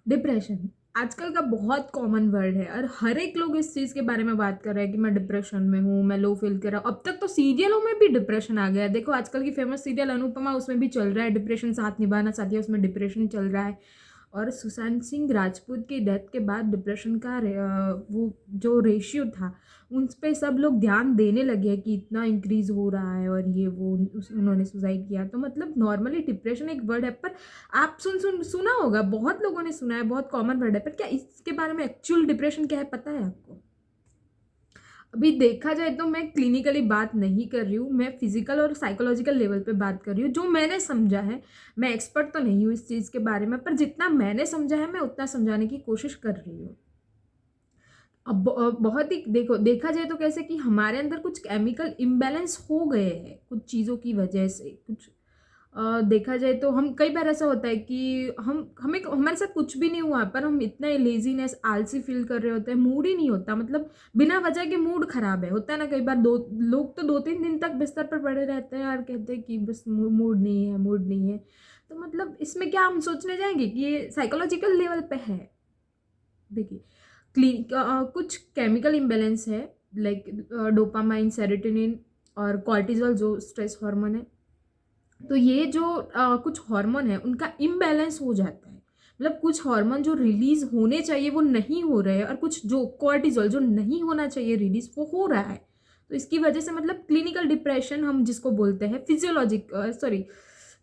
Depression आजकल का बहुत कॉमन वर्ड है और हर एक लोग इस चीज़ के बारे में बात कर रहे हैं कि मैं डिप्रेशन में हूँ, मैं लो फील कर रहा हूँ। अब तक तो सीरियलों में भी डिप्रेशन आ गया है। देखो आजकल की फेमस सीरियल अनुपमा, उसमें भी चल रहा है डिप्रेशन, साथ निभाना साथी है, उसमें डिप्रेशन चल रहा है। और सुशांत सिंह राजपूत की डेथ के बाद डिप्रेशन का वो जो रेशियो था उन पे सब लोग ध्यान देने लगे हैं कि इतना इंक्रीज हो रहा है और ये वो उन्होंने सुसाइड किया। तो मतलब नॉर्मली डिप्रेशन एक वर्ड है, पर आप सुना होगा, बहुत लोगों ने सुना है, बहुत कॉमन वर्ड है, पर क्या इसके बारे में एक्चुअल डिप्रेशन क्या है पता है आपको? अभी देखा जाए तो मैं क्लिनिकली बात नहीं कर रही हूँ, मैं फिजिकल और साइकोलॉजिकल लेवल पे बात कर रही हूँ, जो मैंने समझा है। मैं एक्सपर्ट तो नहीं हूँ इस चीज़ के बारे में, पर जितना मैंने समझा है मैं उतना समझाने की कोशिश कर रही हूँ। अब बहुत ही देखा जाए तो कैसे कि हमारे अंदर कुछ केमिकल इम्बैलेंस हो गए हैं कुछ चीज़ों की वजह से। कुछ देखा जाए तो हम कई बार ऐसा होता है कि हमें हमारे साथ कुछ भी नहीं हुआ पर हम इतना लेजीनेस आलसी फील कर रहे होते हैं, मूड ही नहीं होता, मतलब बिना वजह के मूड खराब है, होता है ना। कई बार दो लोग तो 2-3 दिन तक बिस्तर पर पड़े रहते हैं और कहते हैं कि बस मूड नहीं है, मूड नहीं है। तो मतलब इसमें क्या हम सोचने जाएंगे कि ये साइकोलॉजिकल लेवल पे है? देखिए, कुछ केमिकल इम्बैलेंस है, लाइक डोपामाइन, सेरोटोनिन और कॉर्टिजोल जो स्ट्रेस हार्मोन है। तो ये जो कुछ हार्मोन है उनका इम्बैलेंस हो जाता है, मतलब कुछ हार्मोन जो रिलीज होने चाहिए वो नहीं हो रहे हैं, और कुछ जो कॉर्टिजोल जो नहीं होना चाहिए रिलीज वो हो रहा है। तो इसकी वजह से मतलब क्लिनिकल डिप्रेशन हम जिसको बोलते हैं,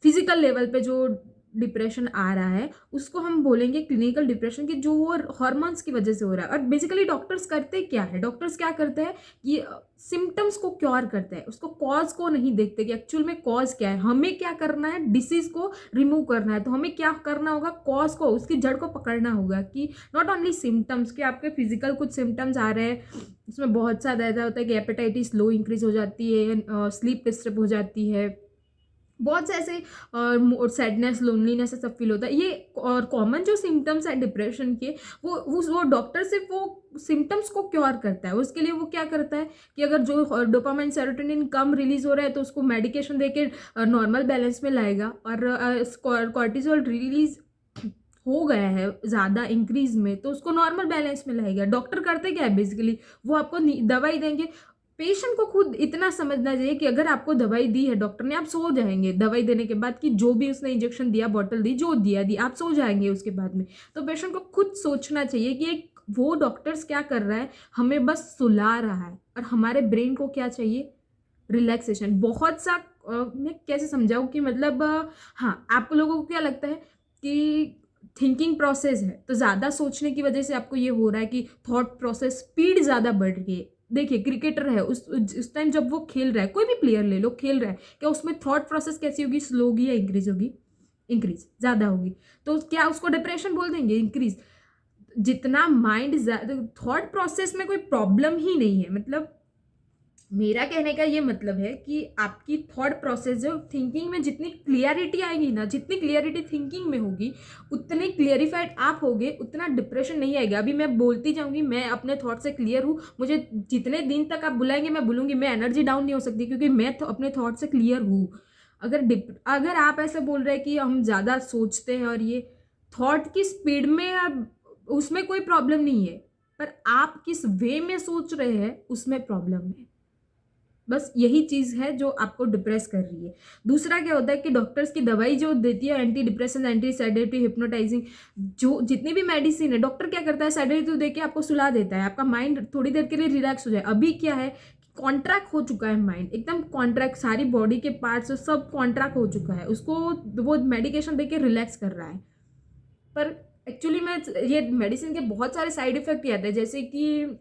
फिजिकल लेवल पे जो डिप्रेशन आ रहा है उसको हम बोलेंगे क्लिनिकल डिप्रेशन, की जो वो हॉर्मोन्स की वजह से हो रहा है। और बेसिकली डॉक्टर्स करते क्या है, डॉक्टर्स क्या करते हैं कि सिम्टम्स को क्योर करते हैं, उसको कॉज को नहीं देखते कि एक्चुअल में कॉज क्या है। हमें क्या करना है, डिसीज को रिमूव करना है, तो हमें क्या करना होगा, कॉज को, उसकी जड़ को पकड़ना होगा। कि नॉट ओनली सिम्टम्स, कि आपके फिजिकल कुछ सिम्टम्स आ रहे हैं, उसमें बहुत सा ऐसा होता है कि हेपेटाइटिस लो इंक्रीज हो जाती है, स्लीप डिस्टर्ब हो जाती है, बहुत से ऐसे सैडनेस, लोनलीनेस सब फील होता है। ये और कॉमन जो सिम्टम्स है डिप्रेशन के, वो डॉक्टर सिर्फ वो सिम्टम्स को क्योर करता है। उसके लिए वो क्या करता है कि अगर जो डोपामाइन, सेरोटोनिन कम रिलीज हो रहा है तो उसको मेडिकेशन देके नॉर्मल बैलेंस में लाएगा। और कॉर्टिसोल रिलीज हो गया है ज़्यादा इंक्रीज में तो उसको नॉर्मल बैलेंस में लाएगा। डॉक्टर करते क्या है बेसिकली, वो आपको दवाई देंगे। पेशेंट को खुद इतना समझना चाहिए कि अगर आपको दवाई दी है डॉक्टर ने, आप सो जाएंगे दवाई देने के बाद, कि जो भी उसने इंजेक्शन दिया, बॉटल दी, जो दी आप सो जाएंगे उसके बाद में। तो पेशेंट को खुद सोचना चाहिए कि एक वो डॉक्टर्स क्या कर रहा है, हमें बस सुला रहा है, और हमारे ब्रेन को क्या चाहिए, रिलैक्सेशन। बहुत सा मैं कैसे समझाऊं कि मतलब हाँ, आप लोगों को क्या लगता है कि थिंकिंग प्रोसेस है तो ज़्यादा सोचने की वजह से आपको ये हो रहा है कि थॉट प्रोसेस स्पीड ज़्यादा बढ़ रही है। देखिए क्रिकेटर है, उस टाइम जब वो खेल रहा है, कोई भी प्लेयर ले लो खेल रहा है, क्या उसमें थॉट प्रोसेस कैसी होगी, स्लो होगी या इंक्रीज होगी? इंक्रीज ज़्यादा होगी। तो क्या उसको डिप्रेशन बोल देंगे? इंक्रीज। जितना माइंड, थॉट प्रोसेस में कोई प्रॉब्लम ही नहीं है। मतलब मेरा कहने का ये मतलब है कि आपकी थॉट प्रोसेस जो थिंकिंग में जितनी क्लियरिटी आएगी ना, जितनी क्लियरिटी थिंकिंग में होगी, उतने क्लियरिफाइड आप होगे, उतना डिप्रेशन नहीं आएगा। अभी मैं बोलती जाऊंगी, मैं अपने थॉट से क्लियर हूँ, मुझे जितने दिन तक आप बुलाएंगे मैं बोलूंगी, मैं एनर्जी डाउन नहीं हो सकती क्योंकि मैं अपने थॉट से क्लियर हूँ। अगर आप ऐसे बोल रहे हैं कि हम ज़्यादा सोचते हैं और ये थॉट की स्पीड में, अब उसमें कोई प्रॉब्लम नहीं है, पर आप किस वे में सोच रहे हैं उसमें प्रॉब्लम है। बस यही चीज़ है जो आपको डिप्रेस कर रही है। दूसरा क्या होता है कि डॉक्टर्स की दवाई जो देती है, anti depression, anti sedative, hypnotising, जो जितनी भी मेडिसिन है, डॉक्टर क्या करता है, सेडेटिव देके आपको सुला देता है, आपका माइंड थोड़ी देर के लिए रिलैक्स हो जाए। अभी क्या है, कॉन्ट्रैक्ट हो चुका है माइंड, एकदम कॉन्ट्रैक्ट, सारी बॉडी के पार्ट्स सब कॉन्ट्रैक्ट हो चुका है, उसको वो मेडिकेशन देके रिलैक्स कर रहा है। पर एक्चुअली में ये मेडिसिन के बहुत सारे साइड इफेक्ट आते हैं, जैसे कि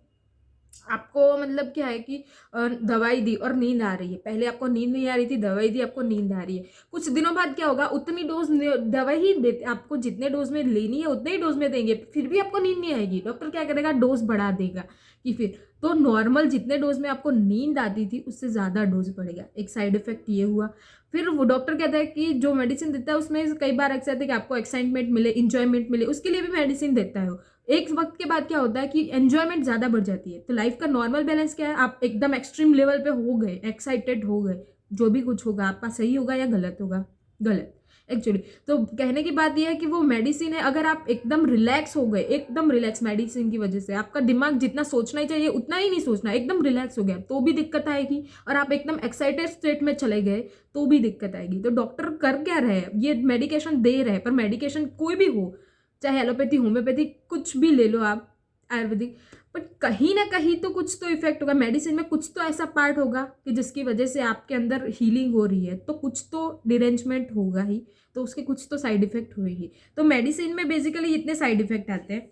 आपको मतलब क्या है कि दवाई दी और नींद आ रही है, पहले आपको नींद नहीं आ रही थी, दवाई दी, आपको नींद आ रही है, कुछ दिनों बाद क्या होगा, उतनी डोज दवाई ही देते आपको, जितने डोज में लेनी है उतने ही डोज में देंगे, फिर भी आपको नींद नहीं आएगी। डॉक्टर क्या करेगा, डोज बढ़ा देगा कि फिर तो नॉर्मल जितने डोज में आपको नींद आती थी उससे ज़्यादा डोज पड़ेगा। एक साइड इफेक्ट ये हुआ। फिर वो डॉक्टर कहता है कि जो मेडिसिन देता है उसमें कई बार ऐसा है कि आपको एक्साइटमेंट मिले, इंजॉयमेंट मिले, उसके लिए भी मेडिसिन देता है वो। एक वक्त के बाद क्या होता है कि एंजॉयमेंट ज़्यादा बढ़ जाती है। तो लाइफ का नॉर्मल बैलेंस क्या है, आप एकदम एक्सट्रीम लेवल पे हो गए, एक्साइटेड हो गए, जो भी कुछ होगा आपका सही होगा या गलत होगा, गलत। एक्चुअली। तो कहने की बात यह है कि वो मेडिसिन है, अगर आप एकदम रिलैक्स हो गए, एकदम रिलैक्स मेडिसिन की वजह से, आपका दिमाग जितना सोचना ही चाहिए उतना ही नहीं सोचना, एकदम रिलैक्स हो गया तो भी दिक्कत आएगी, और आप एकदम एक्साइटेड स्टेट में चले गए तो भी दिक्कत आएगी। तो डॉक्टर कर क्या रहे हैं, ये मेडिकेशन दे रहे हैं, पर मेडिकेशन कोई भी हो, चाहे एलोपैथी, होम्योपैथी, कुछ भी ले लो आप, आयुर्वेदिक, बट कहीं ना कहीं तो कुछ तो इफेक्ट होगा मेडिसिन में, कुछ तो ऐसा पार्ट होगा कि जिसकी वजह से आपके अंदर हीलिंग हो रही है, तो कुछ तो डिरेंजमेंट होगा ही, तो उसके कुछ तो साइड इफेक्ट हुएगी। तो मेडिसिन में बेसिकली इतने साइड इफेक्ट आते हैं,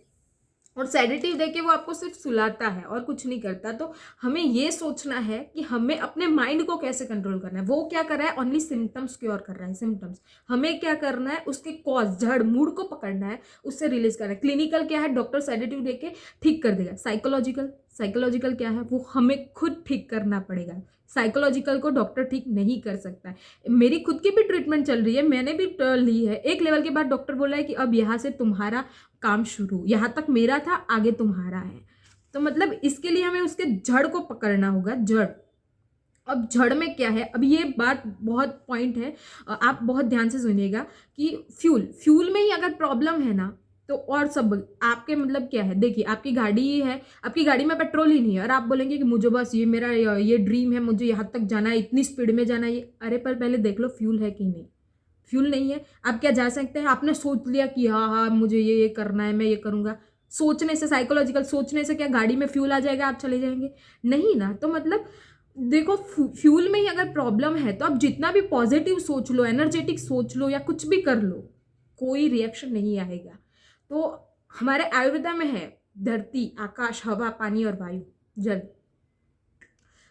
और सेडेटिव देके वो आपको सिर्फ सुलाता है और कुछ नहीं करता। तो हमें ये सोचना है कि हमें अपने माइंड को कैसे कंट्रोल करना है। वो क्या कर रहा है, ओनली सिम्टम्स क्योर कर रहा है, सिम्टम्स। हमें क्या करना है, उसके कॉज, जड़ मूड को पकड़ना है, उससे रिलीज करना है। क्लिनिकल क्या है, डॉक्टर सेडेटिव देके ठीक कर देगा। साइकोलॉजिकल, साइकोलॉजिकल क्या है, वो हमें खुद ठीक करना पड़ेगा। साइकोलॉजिकल को डॉक्टर ठीक नहीं कर सकता है। मेरी खुद की भी ट्रीटमेंट चल रही है, मैंने भी ली है। एक लेवल के बाद डॉक्टर बोला है कि अब यहाँ से तुम्हारा काम शुरू, यहाँ तक मेरा था, आगे तुम्हारा है। तो मतलब इसके लिए हमें उसके जड़ को पकड़ना होगा, जड़। अब जड़ में क्या है, अब ये बात बहुत पॉइंट है, आप बहुत ध्यान से सुनिएगा कि फ्यूल में ही अगर प्रॉब्लम है ना, तो और सब आपके मतलब क्या है, देखिए आपकी गाड़ी है, आपकी गाड़ी में पेट्रोल ही नहीं है, और आप बोलेंगे कि मुझे बस ये मेरा ये ड्रीम है, मुझे यहाँ तक जाना है, इतनी स्पीड में जाना है, अरे पर पहले देख लो फ्यूल है कि नहीं। फ्यूल नहीं है, आप क्या जा सकते हैं, आपने सोच लिया कि हाँ हाँ मुझे ये करना है, मैं ये करूँगा, सोचने से, साइकोलॉजिकल सोचने से क्या गाड़ी में फ्यूल आ जाएगा, आप चले जाएंगे? नहीं ना। तो मतलब देखो, फ्यूल में ही अगर प्रॉब्लम है तो आप जितना भी पॉजिटिव सोच लो, एनर्जेटिक सोच लो, या कुछ भी कर लो, कोई रिएक्शन नहीं आएगा। तो हमारे आयुर्वेदा में है धरती, आकाश, हवा, पानी और वायु, जल।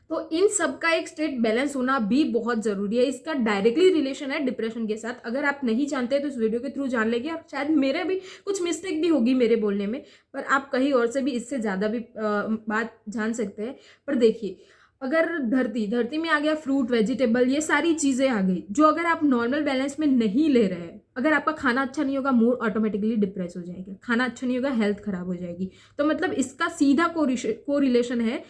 तो इन सब का एक स्टेट बैलेंस होना भी बहुत जरूरी है। इसका डायरेक्टली रिलेशन है डिप्रेशन के साथ। अगर आप नहीं जानते तो इस वीडियो के थ्रू जान लेंगे। और शायद मेरे भी कुछ मिस्टेक भी होगी मेरे बोलने में, पर आप कहीं और से भी इससे ज़्यादा भी बात जान सकते हैं। पर देखिए, अगर धरती में आ गया फ्रूट, वेजिटेबल, ये सारी चीज़ें आ गई जो अगर आप नॉर्मल बैलेंस में नहीं ले रहे हैं, अगर आपका खाना अच्छा नहीं होगा, मूड ऑटोमेटिकली डिप्रेस हो जाएगा, खाना अच्छा नहीं होगा, हेल्थ खराब हो जाएगी। तो मतलब इसका सीधा कोरिलेशन है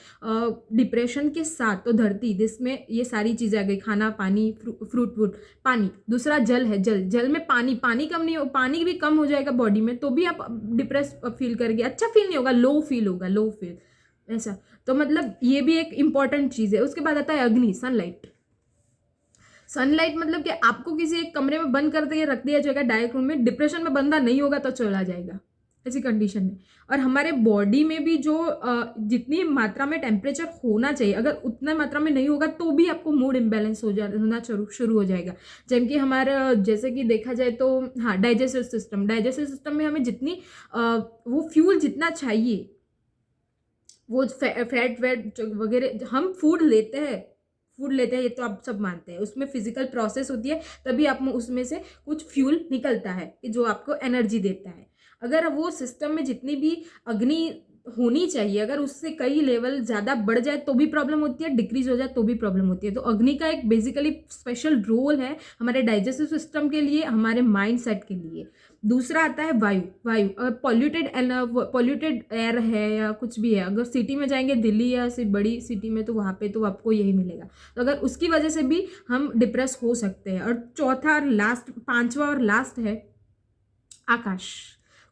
डिप्रेशन के साथ। तो धरती, जिसमें ये सारी चीज़ें आ गई, खाना, पानी, फ्रूट वूट, पानी। दूसरा जल है, जल में पानी कम नहीं हो, पानी भी कम हो जाएगा बॉडी में तो भी आप डिप्रेस फील करेंगे, अच्छा फील नहीं होगा, लो फील ऐसा। तो मतलब ये भी एक इंपॉर्टेंट चीज़ है। उसके बाद आता है अग्नि, सनलाइट मतलब कि आपको किसी एक कमरे में बंद कर दिया, रख दिया जाएगा डार्क रूम में, डिप्रेशन में बंदा नहीं होगा तो चला जाएगा, ऐसी कंडीशन में। और हमारे बॉडी में भी जो जितनी मात्रा में टेम्परेचर होना चाहिए, अगर उतना मात्रा में नहीं होगा तो भी आपको मूड इम्बैलेंस होना शुरू हो जाएगा। जैसे कि हमारा, जैसे कि देखा जाए तो हाँ, डाइजेस्टिव सिस्टम में हमें जितनी वो फ्यूल जितना चाहिए, वो फैट वेट वगैरह हम फूड लेते हैं, ये तो आप सब मानते हैं, उसमें फिजिकल प्रोसेस होती है, तभी आप उसमें से कुछ फ्यूल निकलता है कि जो आपको एनर्जी देता है। अगर वो सिस्टम में जितनी भी अग्नि होनी चाहिए, अगर उससे कई लेवल ज़्यादा बढ़ जाए तो भी प्रॉब्लम होती है, डिक्रीज हो जाए तो भी प्रॉब्लम होती है। तो अग्नि का एक बेसिकली स्पेशल रोल है हमारे डाइजेस्टिव सिस्टम के लिए, हमारे माइंड सेट के लिए। दूसरा आता है वायु। अगर पॉल्यूटेड एयर है या कुछ भी है, अगर सिटी में जाएंगे, दिल्ली या बड़ी सिटी में, तो वहाँ पे तो आपको यही मिलेगा। तो अगर उसकी वजह से भी हम डिप्रेस हो सकते हैं। और चौथा और लास्ट, पांचवा और लास्ट है आकाश,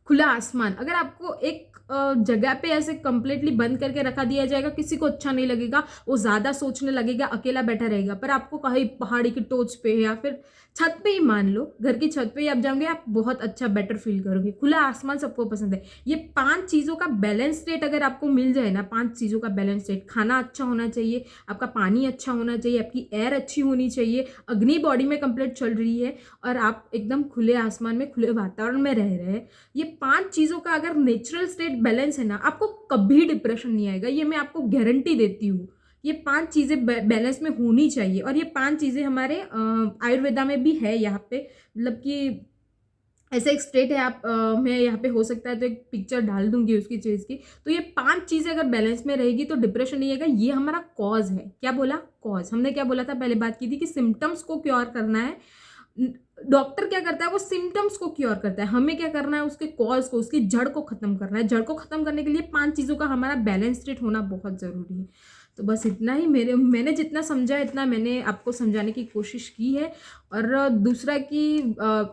खुला आसमान। अगर आपको एक जगह पे ऐसे कंप्लीटली बंद करके रखा दिया जाएगा, किसी को अच्छा नहीं लगेगा, वो ज़्यादा सोचने लगेगा, अकेला बैठा रहेगा। पर आपको कहीं पहाड़ी की टोच पे या फिर छत पे ही, मान लो घर की छत पे ही आप जाओगे, आप बहुत अच्छा बेटर फील करोगे। खुला आसमान सबको पसंद है। ये 5 चीज़ों का बैलेंस स्टेट अगर आपको मिल जाए ना, 5 चीज़ों का बैलेंस स्टेट, खाना अच्छा होना चाहिए, आपका पानी अच्छा होना चाहिए, आपकी एयर अच्छी होनी चाहिए, अग्नि बॉडी में कंप्लीट चल रही है, और आप एकदम खुले आसमान में, खुले वातावरण में रह रहे हैं, ये 5 चीज़ों का अगर नेचुरल स्टेट बैलेंस है ना, आपको कभी डिप्रेशन नहीं आएगा। ये मैं आपको गारंटी देती हूँ। ये 5 चीज़ें बैलेंस में होनी चाहिए, और ये 5 चीज़ें हमारे आयुर्वेदा में भी है यहाँ पे, मतलब कि ऐसा एक स्टेट है। आप मैं यहाँ पे हो सकता है तो एक पिक्चर डाल दूंगी उसकी चीज़ की। तो ये 5 चीज़ें अगर बैलेंस में रहेगी तो डिप्रेशन नहीं आएगा। ये हमारा कॉज है। क्या बोला? कॉज। हमने क्या बोला था, पहले बात की थी कि सिम्टम्स को क्योर करना है। डॉक्टर क्या करता है, वो सिम्टम्स को क्योर करता है। हमें क्या करना है, उसके कॉज को, उसकी जड़ को खत्म करना है। जड़ को खत्म करने के लिए 5 चीज़ों का हमारा बैलेंस स्टेट होना बहुत ज़रूरी है। तो बस इतना ही, मैंने जितना समझा इतना मैंने आपको समझाने की कोशिश की है। और दूसरा कि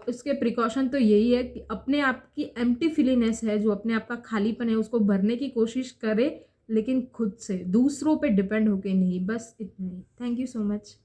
इसके प्रिकॉशन तो यही है कि अपने आप की एम्प्टी फीलिंगनेस है, जो अपने आप का खालीपन है, उसको भरने की कोशिश करें, लेकिन खुद से, दूसरों पे डिपेंड होके नहीं। बस इतना ही। Thank you so much.